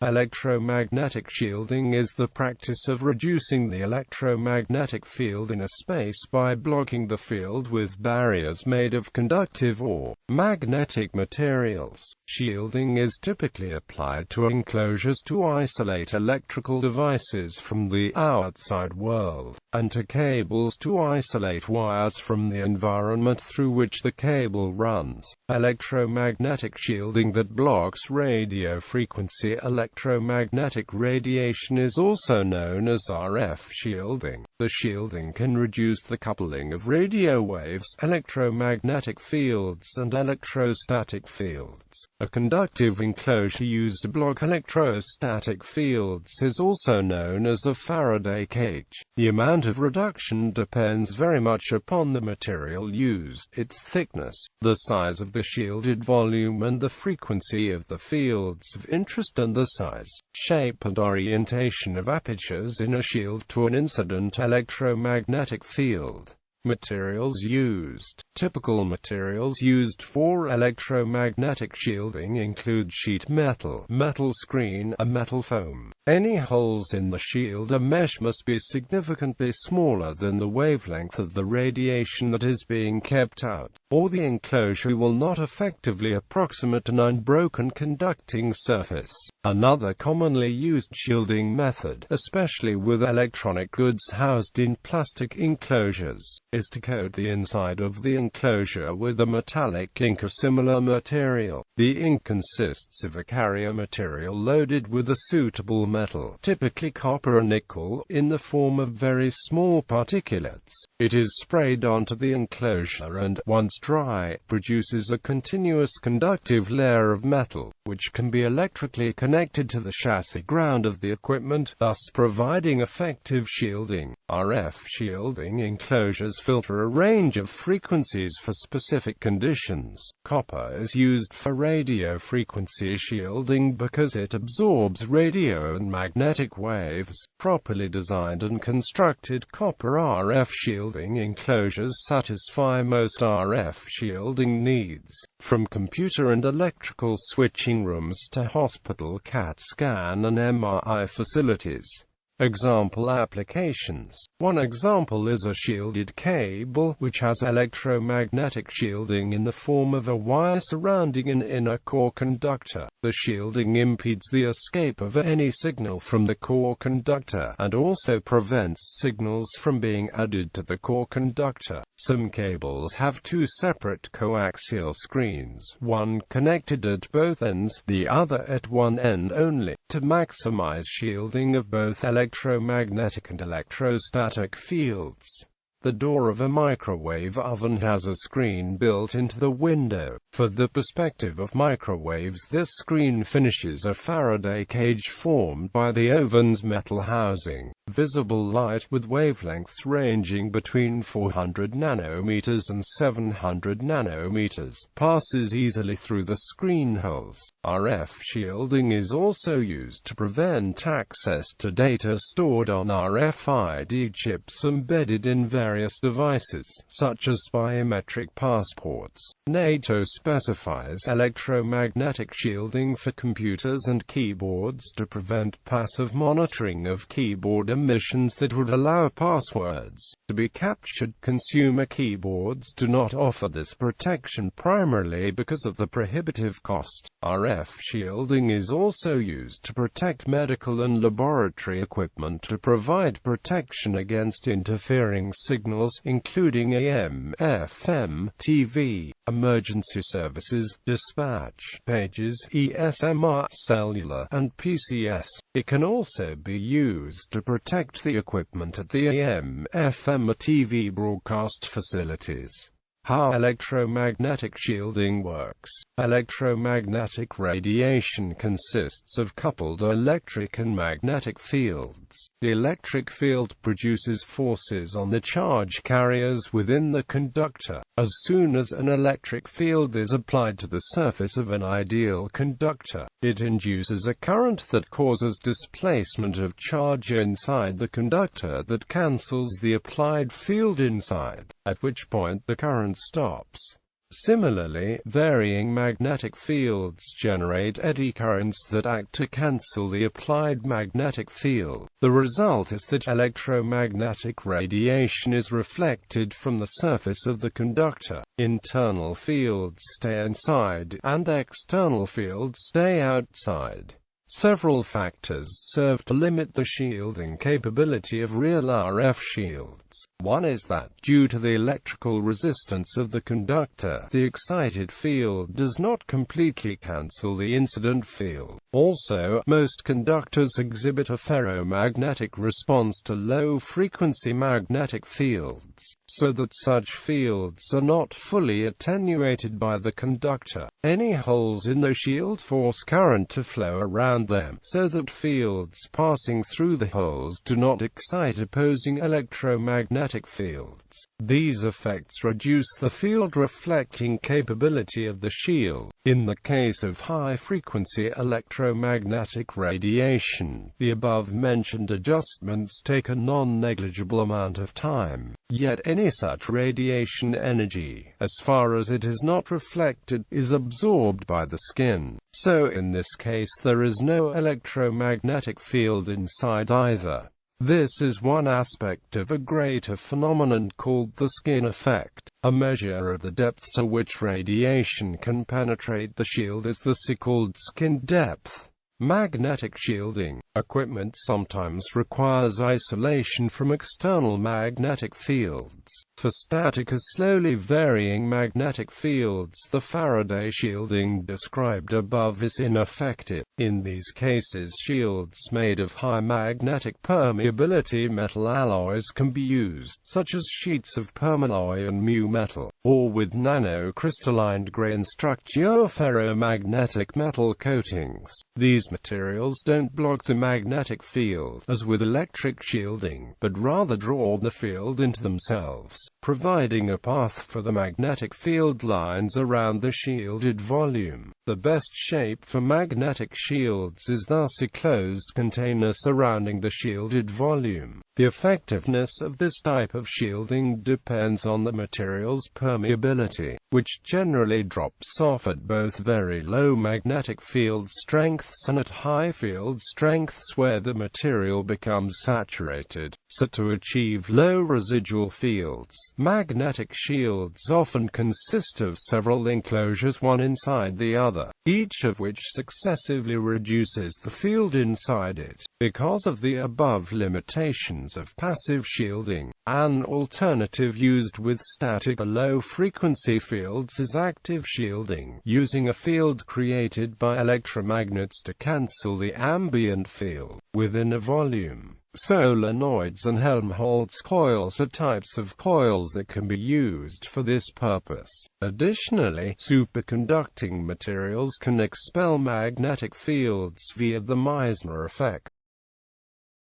Electromagnetic shielding is the practice of reducing the electromagnetic field in a space by blocking the field with barriers made of conductive or magnetic materials. Shielding is typically applied to enclosures to isolate electrical devices from the outside world, and to cables to isolate wires from the environment through which the cable runs. Electromagnetic shielding that blocks radio frequency electromagnetic radiation is also known as RF shielding. The shielding can reduce the coupling of radio waves, electromagnetic fields and electrostatic fields. A conductive enclosure used to block electrostatic fields is also known as a Faraday cage. The amount of reduction depends very much upon the material used, its thickness, the size of the shielded volume and the frequency of the fields of interest, and the size, shape and orientation of apertures in a shield to an incident electromagnetic field. Materials used. Typical materials used for electromagnetic shielding include sheet metal, metal screen, a metal foam. Any holes in the shield or mesh must be significantly smaller than the wavelength of the radiation that is being kept out, or the enclosure will not effectively approximate an unbroken conducting surface. Another commonly used shielding method, especially with electronic goods housed in plastic enclosures, is to coat the inside of the enclosure with a metallic ink or similar material. The ink consists of a carrier material loaded with a suitable metal, typically copper or nickel, in the form of very small particulates. It is sprayed onto the enclosure and, once dry, produces a continuous conductive layer of metal, which can be electrically connected to the chassis ground of the equipment, thus providing effective shielding. RF shielding enclosures filter a range of frequencies for specific conditions. Copper is used for radio frequency shielding because it absorbs radio and magnetic waves. Properly designed and constructed copper RF shielding enclosures satisfy most RF shielding needs, from computer and electrical switching rooms to hospital CAT scan and MRI facilities. Example applications. One example is a shielded cable, which has electromagnetic shielding in the form of a wire surrounding an inner core conductor. The shielding impedes the escape of any signal from the core conductor, and also prevents signals from being added to the core conductor. Some cables have two separate coaxial screens, one connected at both ends, the other at one end only, to maximize shielding of both electromagnetic and electrostatic fields. The door of a microwave oven has a screen built into the window. For the perspective of microwaves, this screen finishes a Faraday cage formed by the oven's metal housing. Visible light, with wavelengths ranging between 400 nanometers and 700 nanometers, passes easily through the screen holes. RF shielding is also used to prevent access to data stored on RFID chips embedded in various devices, such as biometric passports. NATO specifies electromagnetic shielding for computers and keyboards to prevent passive monitoring of keyboard emissions that would allow passwords to be captured. Consumer keyboards do not offer this protection primarily because of the prohibitive cost. RF shielding is also used to protect medical and laboratory equipment to provide protection against interfering signals, including AM, FM, TV, emergency services, dispatch, pages, ESMR, cellular, and PCS. It can also be used to protect the equipment at the AM, FM or TV broadcast facilities. How electromagnetic shielding works. Electromagnetic radiation consists of coupled electric and magnetic fields. The electric field produces forces on the charge carriers within the conductor. As soon as an electric field is applied to the surface of an ideal conductor, it induces a current that causes displacement of charge inside the conductor that cancels the applied field inside, at which point the current stops. Similarly, varying magnetic fields generate eddy currents that act to cancel the applied magnetic field. The result is that electromagnetic radiation is reflected from the surface of the conductor. Internal fields stay inside, and external fields stay outside. Several factors serve to limit the shielding capability of real RF shields. One is that, due to the electrical resistance of the conductor, the excited field does not completely cancel the incident field. Also, most conductors exhibit a ferromagnetic response to low-frequency magnetic fields, so that such fields are not fully attenuated by the conductor. Any holes in the shield force current to flow around them, so that fields passing through the holes do not excite opposing electromagnetic fields. These effects reduce the field reflecting capability of the shield. In the case of high-frequency electromagnetic radiation, the above-mentioned adjustments take a non-negligible amount of time. Yet any such radiation energy, as far as it is not reflected, is absorbed by the skin. So in this case there is no electromagnetic field inside either. This is one aspect of a greater phenomenon called the skin effect. A measure of the depth to which radiation can penetrate the shield is the so-called skin depth. Magnetic shielding equipment sometimes requires isolation from external magnetic fields. For static or slowly varying magnetic fields, the Faraday shielding described above is ineffective. In these cases, shields made of high magnetic permeability metal alloys can be used, such as sheets of permalloy and mu metal, or with nanocrystalline grain structure ferromagnetic metal coatings. These materials don't block the magnetic field, as with electric shielding, but rather draw the field into themselves, providing a path for the magnetic field lines around the shielded volume. The best shape for magnetic shields is thus a closed container surrounding the shielded volume. The effectiveness of this type of shielding depends on the material's permeability, which generally drops off at both very low magnetic field strengths and at high field strengths where the material becomes saturated. So to achieve low residual fields, magnetic shields often consist of several enclosures, one inside the other, each of which successively reduces the field inside it. Because of the above limitations of passive shielding, an alternative used with static or low-frequency fields is active shielding, using a field created by electromagnets to cancel the ambient field within a volume. Solenoids and Helmholtz coils are types of coils that can be used for this purpose. Additionally, superconducting materials can expel magnetic fields via the Meissner effect.